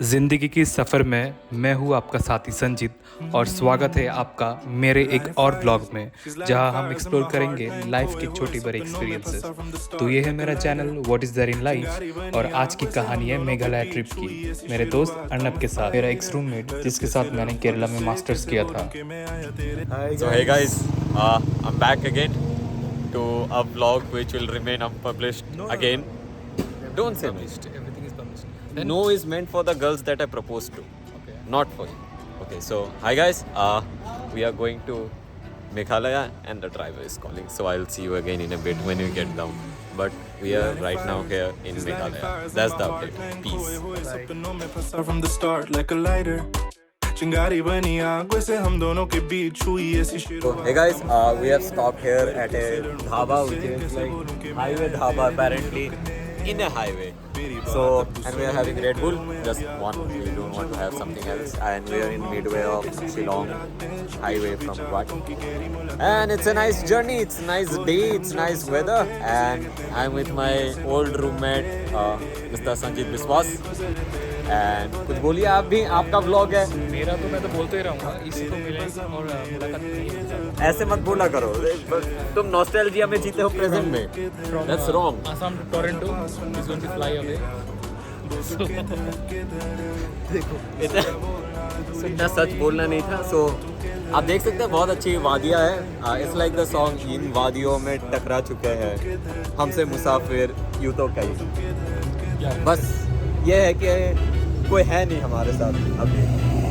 ज़िंदगी की सफ़र में मैं हूँ आपका साथी संजीत और स्वागत है आपका मेरे एक और ब्लॉग में जहाँ हम एक्सप्लोर करेंगे लाइफ के छोटे बड़े एक्सपीरियंसेस। तो ये है मेरा channel what is there in life और आज की कहानी है मेघालय ट्रिप की मेरे दोस्त अर्नब के साथ, मेरा एक्स रूममेट जिसके साथ मैंने केरला में मास्टर्स किया था। So hey guys, I'm back again to a vlog which will remain unpublished again. Don't say no. Everything is published. No is meant for the girls that I proposed to, not for you. Okay, so hi guys, we are going to Meghalaya and the driver is calling. So I'll see you again in a bit when we get down. But we are right now here in Meghalaya. That's the update. Peace. From the start like a lighter. चिंगारी बनी आंखों से हम दोनों के बीच हुई ऐसी So hey guys, we have stopped here at a dhaba which is like highway dhaba apparently in a highway. So and we are having Red Bull, just one. We don't want to have something else. And we are in midway of Shillong highway from Guwahati. And it's a nice journey. It's a nice day. It's nice weather. And I'm with my old roommate, Mr. Sanjit Biswas. And कुछ बोलिए आप भी, आपका vlog है। मेरा तो मैं तो बोलते ही रहूँगा, इसी को मिले और मुलाकात नहीं। ऐसे मत बोला करो, तुम नॉस्टैल्जिया में जीते हो प्रेजेंट में। That's wrong. Assam to Toronto is going to fly away. देखो इतना सच बोलना नहीं था। सो आप देख सकते हैं बहुत अच्छी वादियाँ है। It's like the song in वादियों में टकरा चुके हैं हमसे मुसाफिर यूँ तो कहीं। बस ये है कि कोई है नहीं हमारे साथ अभी,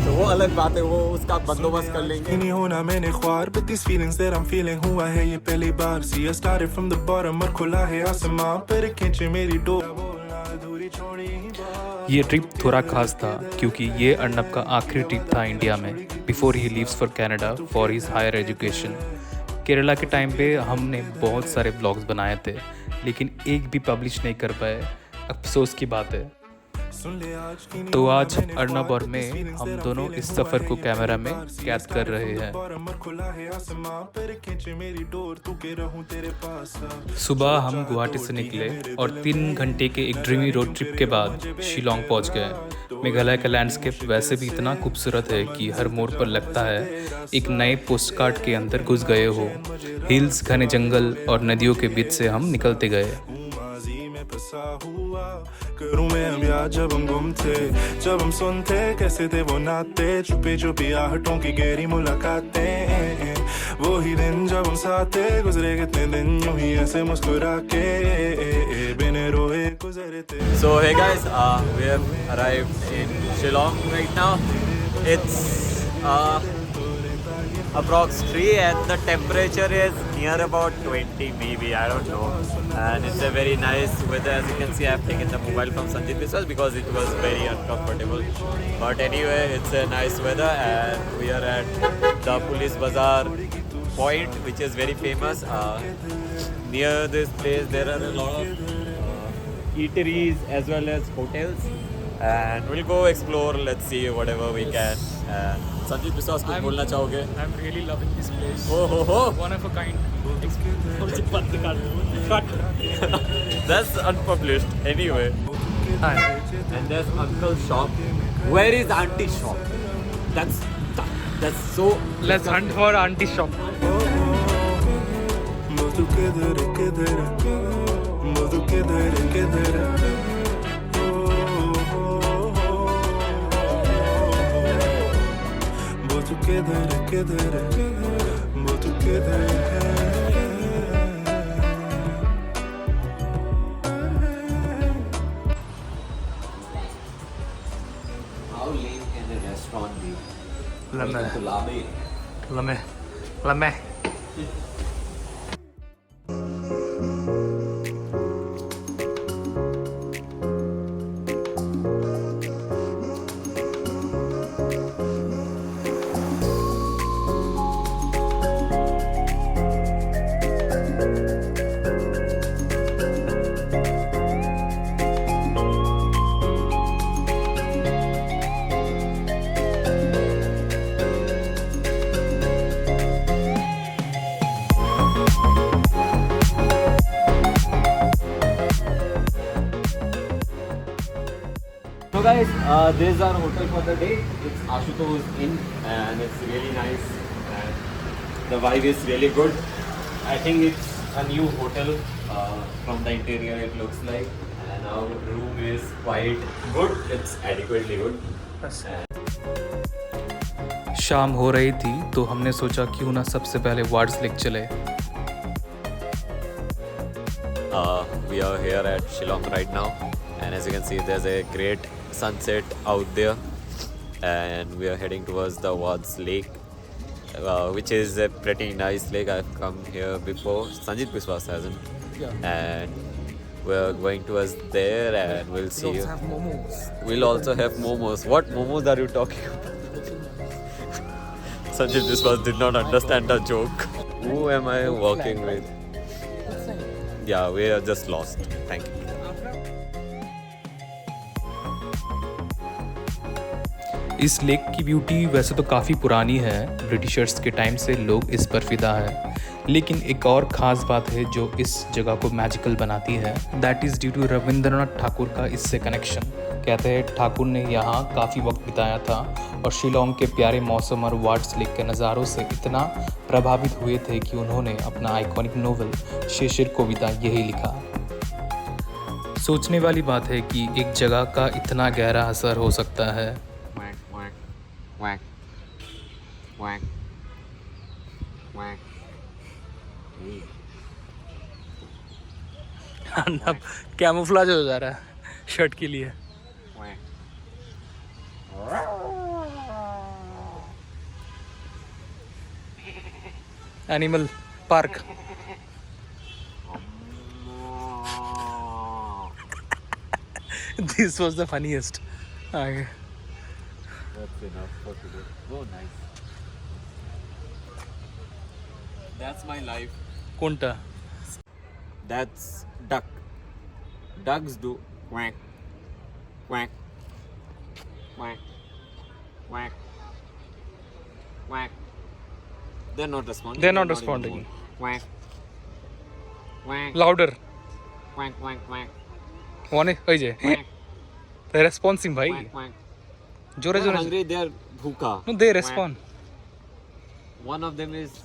तो वो अलग बात है, वो उसका बंदोबस्त कर लेंगे। नहीं होना मैंने ख्वार but these feelings that I'm feeling हुआ है ये पहली बार। See I started from the bottom और खुला है आसमां पर खींचे मेरी डोर। ये ट्रिप थोड़ा खास था क्योंकि ये अर्नब का आखिरी ट्रिप था इंडिया में बिफोर ही leaves for Canada for his higher education. Kerala के टाइम पे हमने बहुत सारे ब्लॉग्स बनाए थे लेकिन एक भी पब्लिश नहीं कर पाए, अफसोस की बात है। तो आज अर्नब और मैं हम दोनों इस सफ़र को कैमरा में कैद कर रहे हैं। सुबह हम गुवाहाटी से निकले और 3 घंटे के एक ड्रीमी रोड ट्रिप के बाद शिलोंग पहुंच गए। मेघालय का लैंडस्केप वैसे भी इतना खूबसूरत है कि हर मोड़ पर लगता है एक नए पोस्टकार्ड के अंदर घुस गए हो। हिल्स, घने जंगल और नदियों के बीच से हम निकलते गए। करूं मैं अब याद जब हम गुम थे, जब हम सुनते कैसे थे वो नाते, छुपी छुपी आहटों की गहरी मुलाकातें। वो ही दिन जब हम साथ थे, गुजरे कितने दिन यूं ही ऐसे मुस्कुरा के बिना रोए गुजरे थे। So hey guys, we have arrived in Shillong right now. It's approx 3 and the temperature is near about 20 maybe, I don't know. And it's a very nice weather. As you can see, I have taken the mobile from Sanjit Biswas because it was very uncomfortable. But anyway, it's a nice weather and we are at the Police Bazaar point which is very famous. Near this place there are a lot of eateries as well as hotels. And we'll go explore, let's see whatever we can. Sanjeet विश्वास कुछ बोलना चाहोगे? I'm really loving this place. हो One of a kind. That's unpublished anyway. Hi. And there's uncle's shop. Where is auntie's shop? That's so. Let's hunt for auntie shop. बोल तू किधर किधर, बोल तू किधर किधर। बोल तू किधर किधर, बोल तू किधर है। How lame can a restaurant be? Lame. Welcome to Lame. Lame. So guys, this is our hotel for the day. It's Ashutosh Inn and it's really nice and the vibe is really good. I think it's a new hotel from the interior it looks like, and our room is quite good. It's adequately good. शाम हो रही थी तो हमने सोचा क्यों ना सबसे पहले वार्ड्स लेक चले। We are here at Shillong right now, and as you can see, there's a great sunset out there, and we are heading towards the Wards Lake, which is a pretty nice lake. I've come here before. Sanjit Biswas hasn't, and we're going towards there, and we'll see. We'll also have momos. We'll also have momos. What momos are you talking about? Sanjit Biswas did not understand the joke. Who am I walking with? Yeah, we are just lost. Thank you. इस lake की beauty वैसे तो काफ़ी पुरानी है, Britishers के time से लोग इस पर फिदा है, लेकिन एक और ख़ास बात है जो इस जगह को मैजिकल बनाती है। That is due to Rabindranath Thakur का इससे कनेक्शन। कहते हैं ठाकुर ने यहाँ काफ़ी वक्त बिताया था और शिलोंग के प्यारे मौसम और वार्ड्स लेक के नज़ारों से इतना प्रभावित हुए थे कि उन्होंने अपना आइकॉनिक नोवेल शिशिर कविता यही लिखा। सोचने वाली बात है कि एक जगह का इतना गहरा असर हो सकता है। Whack, whack, whack, अब कैमोफ्लेज हो जा रहा है शर्ट के लिए। whack. Animal park. This was the funniest. आगे That's enough for today. Oh, nice. That's my life. कोणता? That's duck. Ducks do quack, quack, quack, quack, quack. They're not responding. They're not even responding. moving. Quack, quack, louder quack, quack, quack, one है जे quack, रेस्पॉन्सिंग भाई quack, quack. जोरे They're जोरे hungry. They're bhuka. No they Quack. Respond. One of them is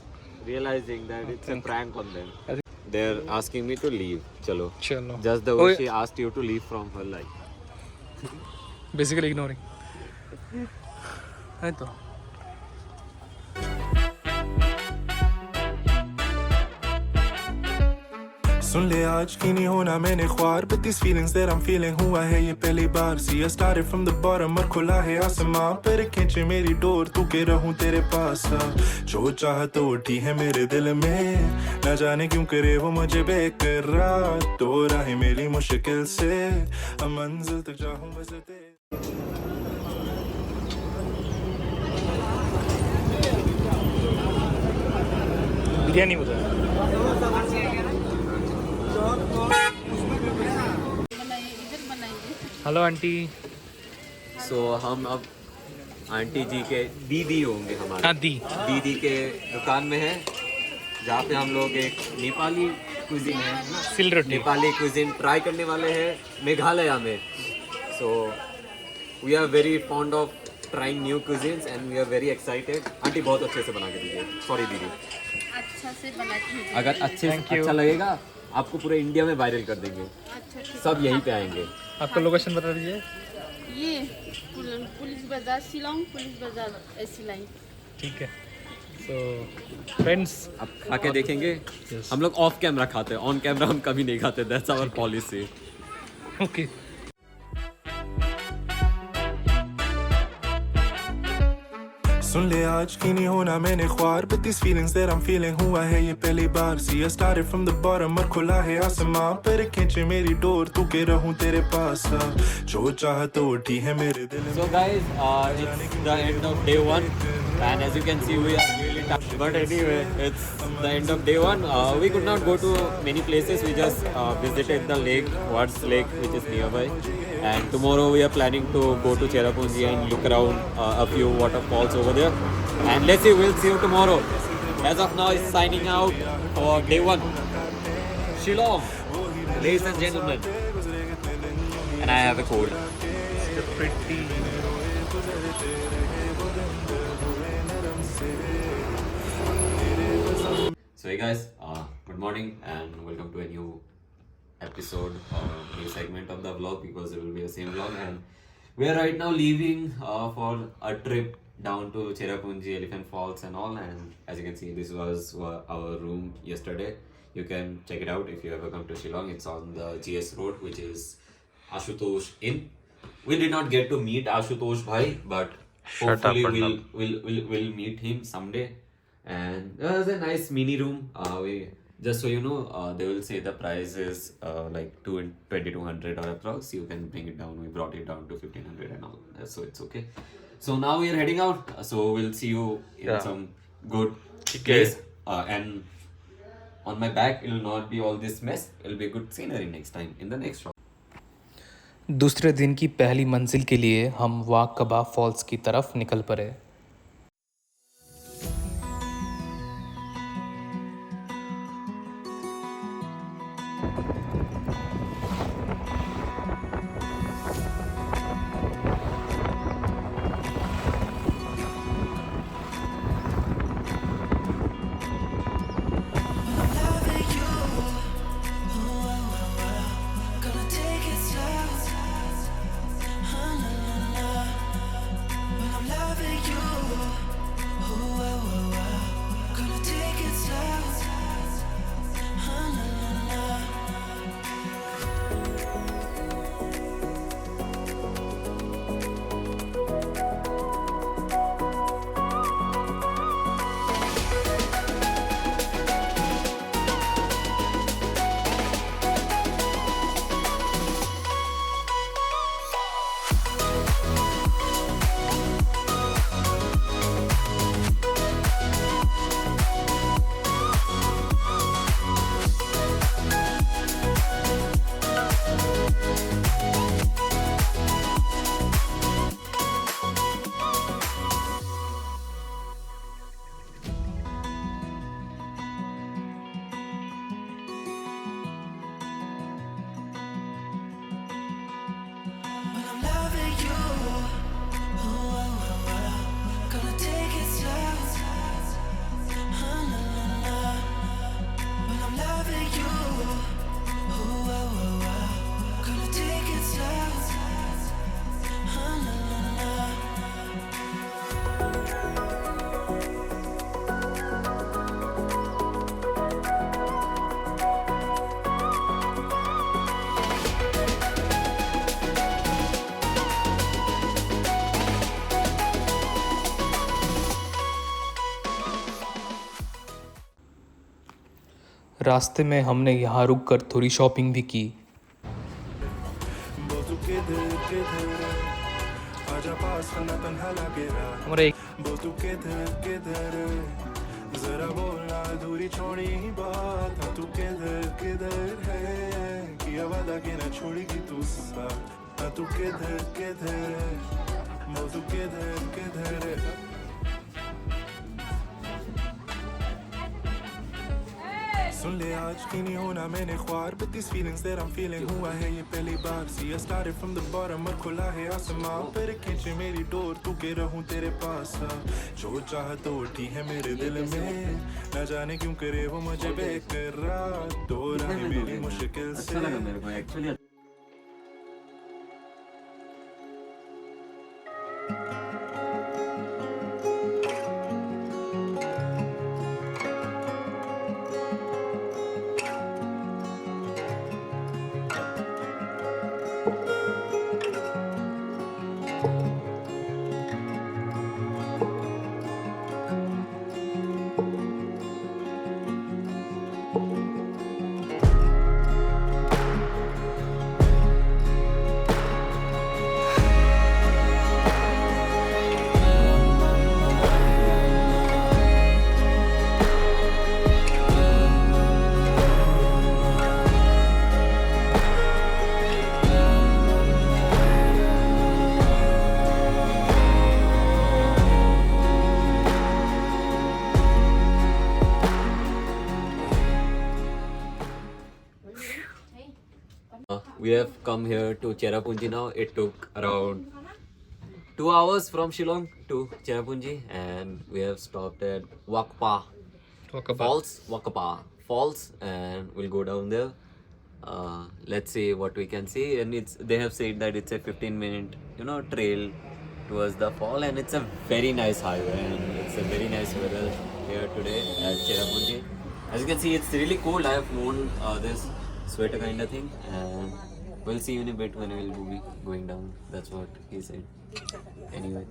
realizing that it's a think- prank on them. I They're asking me to leave. Chalo. चलो Just the way she asked you to leave from her life. Basically ignoring है तो। सुन ले आज की नहीं होना मैंने ख्वार but these feelings that I'm feeling हुआ है ये पहली बार। See I started from the bottom और खुला है आसमां पर खींचे मेरी डोर तू के रहूं तेरे पास। जो चाहत तो उठी है मेरे दिल में न जाने क्यों करे वो मुझे बेकरार। तो राहें मेरी मुश्किल से अब मंजिल तक जाऊं बस तेरे। बिरयानी बताया। Hello aunty. So हम अब आंटी जी के दीदी होंगे हमारे। हाँ दी। दीदी के दुकान में है जहाँ पे हम लोग एक नेपाली कुजिन है ना, सिल रोटी। नेपाली कुजिन ट्राई करने वाले हैं मेघालय में। So we are very fond of trying new cuisines and we are very excited. Aunty बहुत अच्छे से बना के दीजिए। सॉरी दीदी। अच्छा से बना के अगर अच्छे Thank you. अच्छा लगेगा आपको पूरे इंडिया में वायरल कर देंगे। अच्छा ठीक सब यहीं पे आएंगे। आपका लोकेशन बता दीजिए। ये पुलिस बाजार शिलोंग पुलिस बाजार ऐसी लाइन। ठीक है। सो फ्रेंड्स आप खा के देखेंगे। हम लोग ऑफ कैमरा खाते हैं, ऑन कैमरा हम कभी नहीं खाते। That's our policy. ओके। सुन ले आज की नहीं होना मैंने ख्वार but these feelings that I'm feeling हुआ है ये पहली बार। See I started from the bottom और खुला है आसमां पर खींचे मेरी डोर तू के रहूं तेरे पास। जो चाहत तो उठी है मेरे दिल में। So guys, it's the end of day one, and as you can see, we are really tired. But anyway, it's the end of day one. We could not go to many places. We just visited the lake, Wards Lake, which is nearby. And tomorrow we are planning to go to Cherrapunji and look around a few waterfalls over there. And let's see, we'll see you tomorrow. As of now, it's signing out for day one. Shillong, ladies and gentlemen. And I have a cold. pretty. So hey guys, good morning and welcome to a new episode or new segment of the vlog because it will be the same vlog, and we are right now leaving for a trip down to Cherrapunji, Elephant Falls and all. And as you can see, this was our room yesterday. You can check it out if you ever come to Shillong. It's on the GS Road, which is Ashutosh Inn. We did not get to meet Ashutosh Bhai, but hopefully we'll meet him someday. And it was a nice mini room. We just so you know, they will say the price is like 2,200 or approx. You can bring it down. We brought it down to 1,500 and all, so it's okay. So now we are heading out. So we'll see you in some good place. And on my back, it will not be all this mess. It will be good scenery next time in the next shot. दूसरे दिन की पहली मंजिल के लिए हम वाक कबा false की तरफ निकल पड़े। रास्ते में हमने यहाँ रुककर थोड़ी शॉपिंग भी की। बोल तू किधर किधर आजा पास ना तन्हा लगे रात हमारे बोल तू किधर किधर जरा बोलना दूरी छोड़ी ही बात हाँ तू किधर किधर है किया वादा कि ना छोड़ेगी तू साथ हाँ तू किधर किधर बोल तू किधर किधर सुन ले आज की नहीं होना मैंने ख्वार but these feelings that I'm feeling हुआ है ये पहली बार See I started from the bottom और खुला है आसमां पर खींचे मेरी डोर तू के रहूं तेरे पास जो चाह तो उठी है मेरे दिल में न जाने क्यों करे वो मुझे बेकरार दो राहें मेरी मुश्किल से We have come here to Cherrapunji now. It took around 2 hours from Shillong to Cherrapunji, and we have stopped at Wakapa Falls, and we'll go down there. Let's see what we can see. And they have said that it's a 15-minute, trail towards the fall, and it's a very nice highway, and it's a very nice weather here today at Cherrapunji. As you can see, it's really cold. I have worn this sweater kind of thing, and we'll see you in a bit when we'll be going down. That's what he said. Anyway,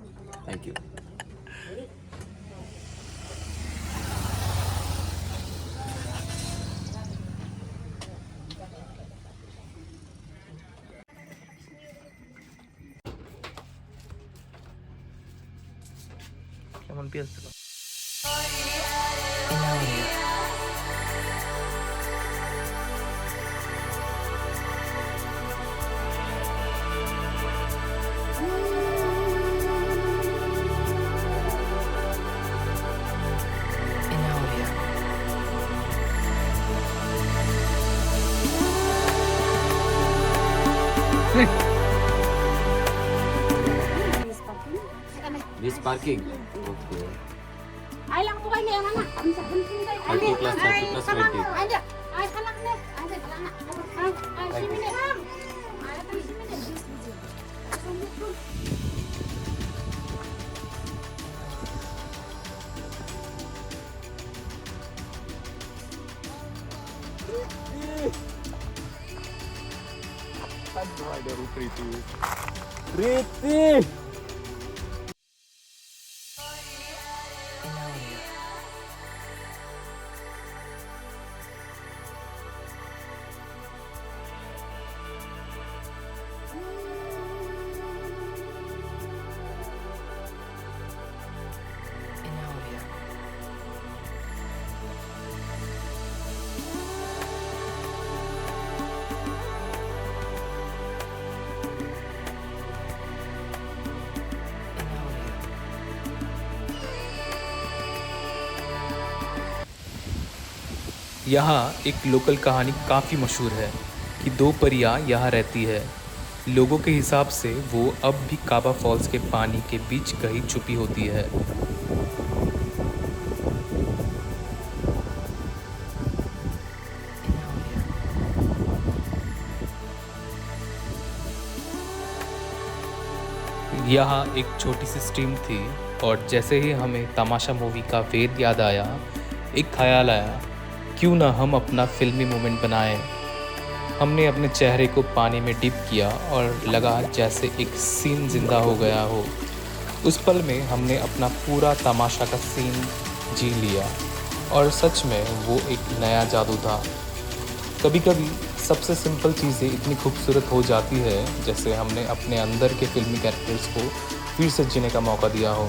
thank you. This parking. Okay. Ay lang po kayo yung anak. Ang sa bunting kayo. 30 plus 30 plus 20. Ay, ay, anak na. Ay, anak. Ay, si Minit. Ay, si Minit. Priti! यहाँ एक local कहानी काफ़ी मशहूर है कि दो परियां यहाँ रहती है। लोगों के हिसाब से वो अब भी काबा फॉल्स के पानी के बीच कहीं छुपी होती है। यहाँ एक छोटी सी स्ट्रीम थी और जैसे ही हमें तमाशा मूवी का वेद याद आया, एक ख्याल आया, क्यों ना हम अपना फिल्मी मोमेंट बनाएं। हमने अपने चेहरे को पानी में डिप किया और लगा जैसे एक सीन जिंदा हो गया हो। उस पल में हमने अपना पूरा तमाशा का सीन जी लिया और सच में वो एक नया जादू था। कभी कभी सबसे सिंपल चीज़ें इतनी खूबसूरत हो जाती है जैसे हमने अपने अंदर के फिल्मी कैरेक्टर्स को फिर से जीने का मौका दिया हो।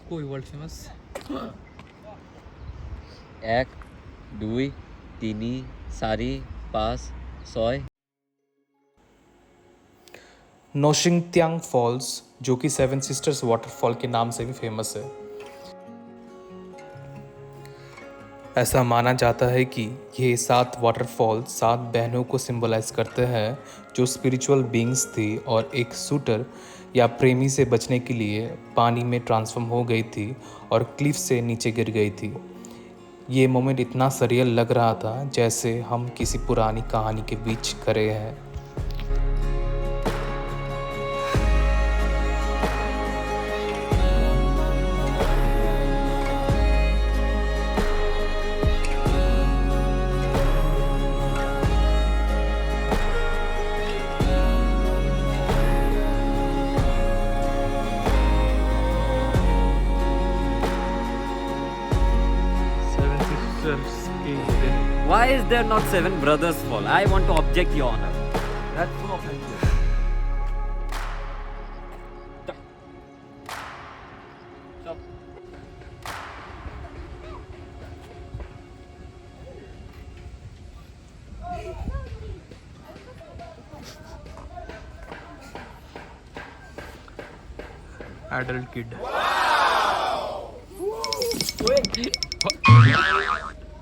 कोई वर्ल्ड फेमस 1, 2, 3, 4, 5, 6। नोशिंगत्यांग फॉल्स, जो कि सेवन सिस्टर्स वाटरफॉल के नाम से भी फेमस है। ऐसा माना जाता है कि ये 7 वाटरफॉल 7 बहनों को सिंबलाइज करते हैं जो स्पिरिचुअल बीइंग्स थी और एक शूटर या प्रेमी से बचने के लिए पानी में ट्रांसफॉर्म हो गई थी और क्लिफ से नीचे गिर गई थी। ये मोमेंट इतना सरियल लग रहा था जैसे हम किसी पुरानी कहानी के बीच खड़े हैं। brothers की दिन Why is there not 7 brothers fall? I want to object, Your Honor. That's so offensive. Stop. adult kid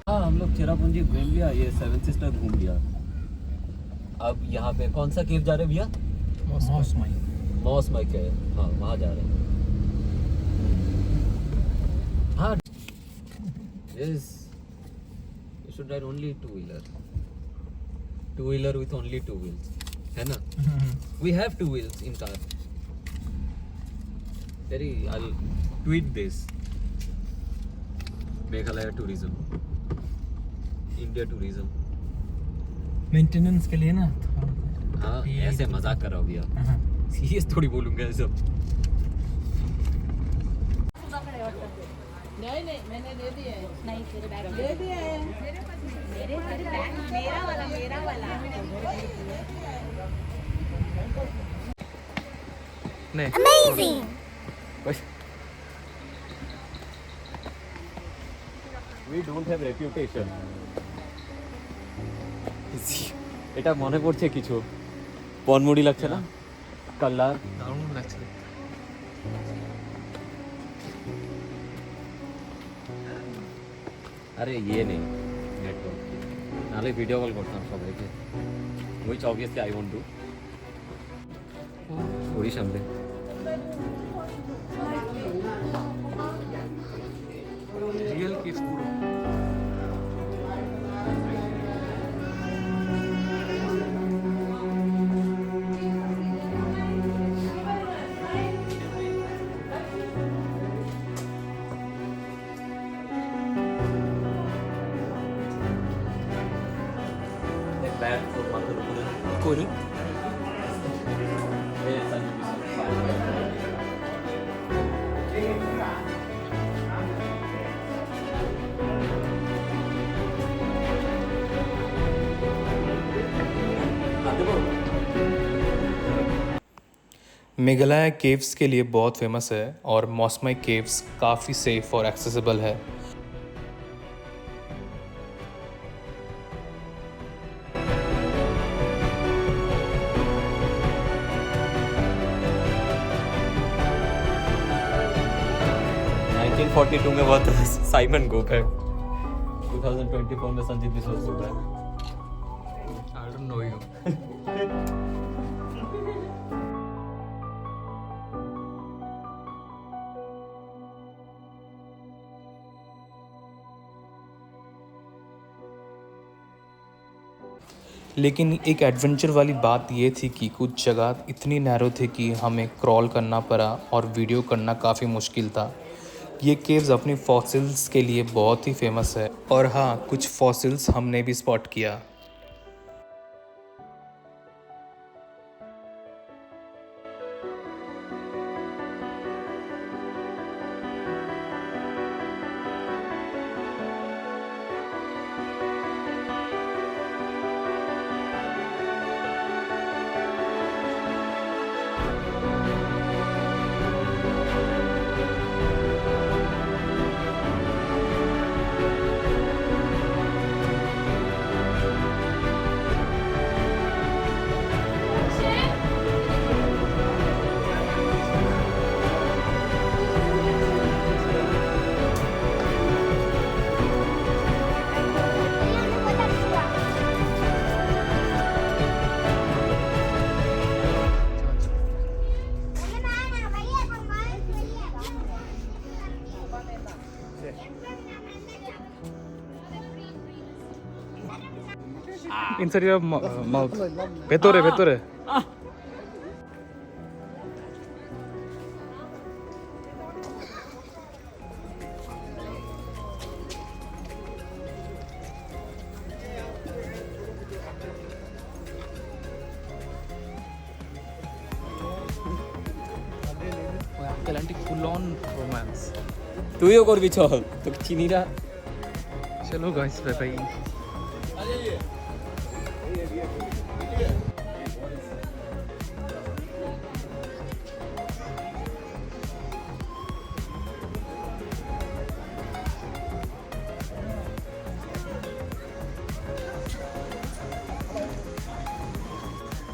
हाँ हम लोग चेरापूंजी घूम लिया, ये सेवन सिस्टर घूम लिया। अब यहाँ पे कौन सा केव जा रहे हैं भैया? मॉस माइक है, हाँ वहाँ जा रहे हैं। हाँ yes you should ride only two wheeler with only 2 wheels है ना? We have 2 wheels in car. I'll tweet this. Meghalaya tourism, India tourism. Maintenance के लिए ना हाँ ऐसे मजाक कर रहा हूँ भैया, सीरियस थोड़ी बोलूँगा ये सब। नहीं मैंने दे दिए नहीं तेरे बैग दे दिए मेरे बैग मेरा वाला नहीं We don't have reputation. এটা মনে পড়ছে কিছু, পনমুড়ি লাগছে না কালার। দারুণ লাগছে আরে ইয়ে নেই নেটওয়ার্ক, নাহলে ভিডিও কল করতাম সবাইকে, which obviously I won't do. ওই সামনে रियल केस पूरा ব্যাগ তো মাথার উপরে कोई मेघालय केव्स के लिए बहुत फेमस है और मॉस्माई केव्स काफ़ी सेफ और एक्सेसिबल है। $1942 में बहुत साइमन गोप है, 2024 में संजीत बिस्वास हुआ है। I don't know you. लेकिन एक एडवेंचर वाली बात ये थी कि कुछ जगह इतनी नैरो थी कि हमें क्रॉल करना पड़ा और वीडियो करना काफ़ी मुश्किल था। ये केव्स अपनी फॉसिल्स के लिए बहुत ही फेमस है और हाँ, कुछ फॉसिल्स हमने भी स्पॉट किया। Inside your mouth. Vetore, vetore. Atlantic full on romance. তুইও করবি চল, তো চিনি না। चलो गाइस बाय बाय।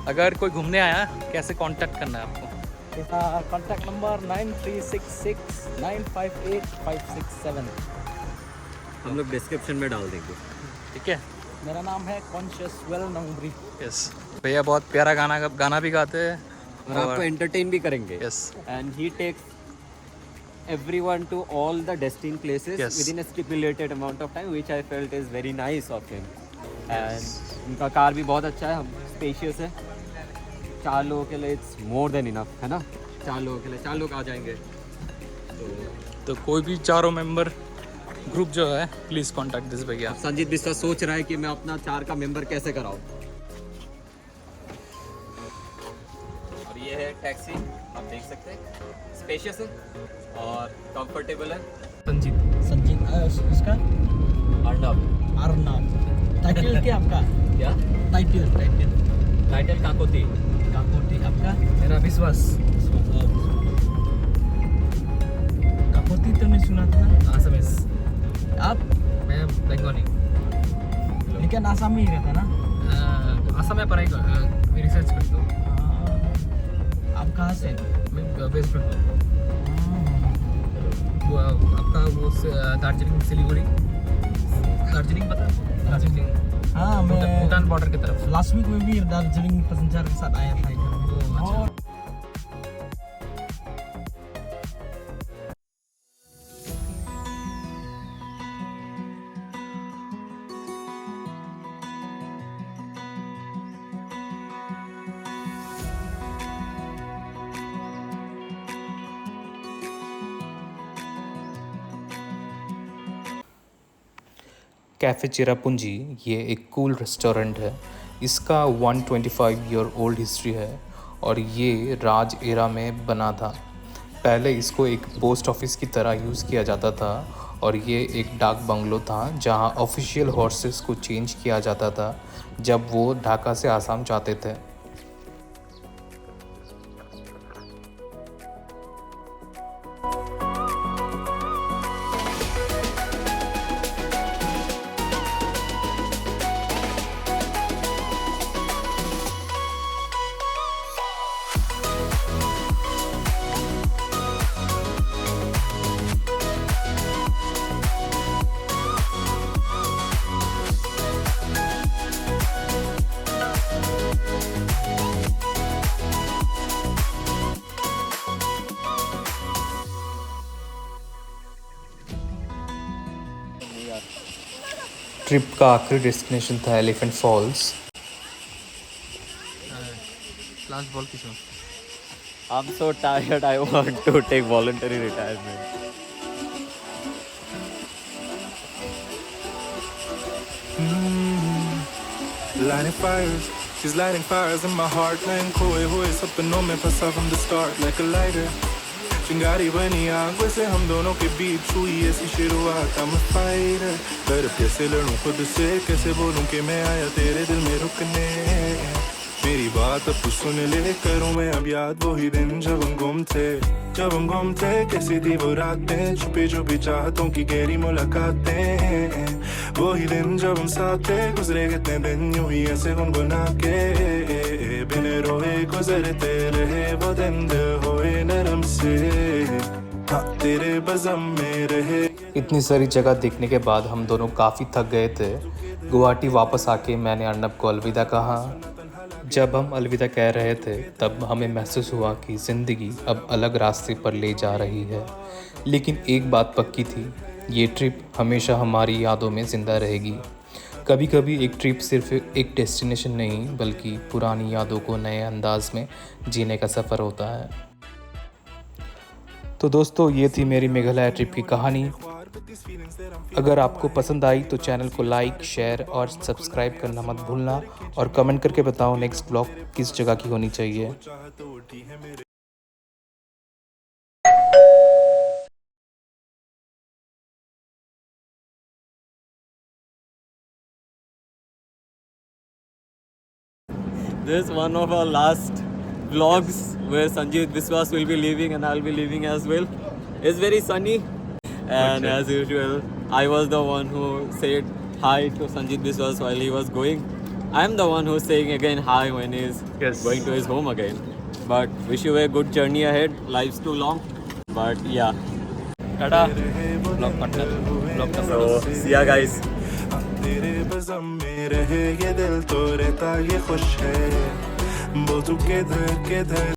अगर कोई घूमने आया कैसे कांटेक्ट करना है आपको? Contact number 9366958567। हम लोग डिस्क्रिप्शन में डाल देंगे। ठीक है। मेरा नाम है कॉन्शियस वेल नंबरी। यस भैया बहुत प्यारा गाना भी गाते हैं और आपको एंटरटेन भी करेंगे। Yes And he takes everyone to all the destined places Yes. within a stipulated amount of time, which I felt is very nice of him. And उनका कार भी बहुत अच्छा है, हम स्पेशियस है। 4 लोगों के लिए इट्स मोर देन इनफ, है ना? 4 लोगों के लिए 4 लोग आ जाएंगे। तो कोई भी चारों मेंबर ग्रुप जो है प्लीज़ कांटेक्ट दिस भैया। संजीत बिस्वा सोच रहा है कि मैं अपना 4 का मेंबर कैसे कराऊं। और ये है टैक्सी, आप देख सकते हैं, स्पेशियस है और कंफर्टेबल है। संजीत संजीत उसका अर्नब, अर्नब। टाइटल क्या आपका? क्या टाइटल टाइटल काकोती। काकोटी आपका? मेरा विश्वास। काकोटी तो नहीं सुना था। आसामीज। आप मैं बंगाली। लेकिन आसामी ही रहता ना? असम में पढ़ाई रिसर्च करता हूँ। आप कहाँ से? मैं वेस्ट बंगाल। वो आपका वो दार्जिलिंग सिलीगुड़ी। दार्जिलिंग पता है? दार्जिलिंग हाँ, मैं भूटान बॉर्डर की तरफ। लास्ट वीक में भी दार्जिलिंग पैसेंजर के साथ आया था इधर में। अच्छा। और कैफ़े चिरापुंजी ये एक कूल रेस्टोरेंट है। इसका 125 ईयर ओल्ड हिस्ट्री है और ये राज एरा में बना था। पहले इसको एक पोस्ट ऑफिस की तरह यूज़ किया जाता था और ये एक डाक बंगलो था जहां ऑफिशियल हॉर्सेस को चेंज किया जाता था जब वो ढाका से आसाम जाते थे। ट्रिप का आखिरी डेस्टिनेशन था एलिफेंट फॉल्स। लास्ट बॉल किस में? I'm so tired, I want to take voluntary retirement. Lighting fires, she's lighting fires in my heart. Nine खोए हुए सपनों में फंसा from the start like a lighter. चिंगारी बनी आग वैसे हम दोनों के बीच हुई ऐसी शुरुआत। I'm a fighter, पर अब कैसे लड़ूं खुद से, कैसे बोलूं कि मैं आया तेरे दिल में रुकने। मेरी बात अब तू सुन ले, करूं मैं अब याद वही दिन जब हम गुम थे, कैसी थी वो रातें, छुपी छुपी चाहतों की गहरी मुलाकातें। वही दिन जब हम साथ थे, गुजरे कितने दिन यूं ही ऐसे गुनगुना के, बिन रोए गुजरते रहे वो दिन, दिल होए नरम से, हाँ तेरे बज़म में रहे। इतनी सारी जगह देखने के बाद हम दोनों काफ़ी थक गए थे। गुवाहाटी वापस आके मैंने अर्नब को अलविदा कहा। जब हम अलविदा कह रहे थे तब हमें महसूस हुआ कि ज़िंदगी अब अलग रास्ते पर ले जा रही है, लेकिन एक बात पक्की थी, ये ट्रिप हमेशा हमारी यादों में ज़िंदा रहेगी। कभी कभी एक ट्रिप सिर्फ एक डेस्टिनेशन नहीं बल्कि पुरानी यादों को नए अंदाज में जीने का सफ़र होता है। तो दोस्तों ये थी मेरी मेघालय ट्रिप की कहानी। अगर आपको पसंद आई तो चैनल को लाइक, शेयर और सब्सक्राइब करना मत भूलना और कमेंट करके बताओ नेक्स्ट ब्लॉग किस जगह की होनी चाहिए। this is one of our last vlogs where Sanjeev Biswas will be leaving and I'll be leaving as well. It's very sunny, and as usual, I was the one who said hi to Sanjeev Biswas while he was going. I'm the one who's saying again hi when he's going to his home again. But wish you a good journey ahead. Life's too long, but yeah. Tata blog partner blog का So see ya guys. तेरे बज़म में रहे ये दिल तो रहता ये खुश है बोल तू किधर किधर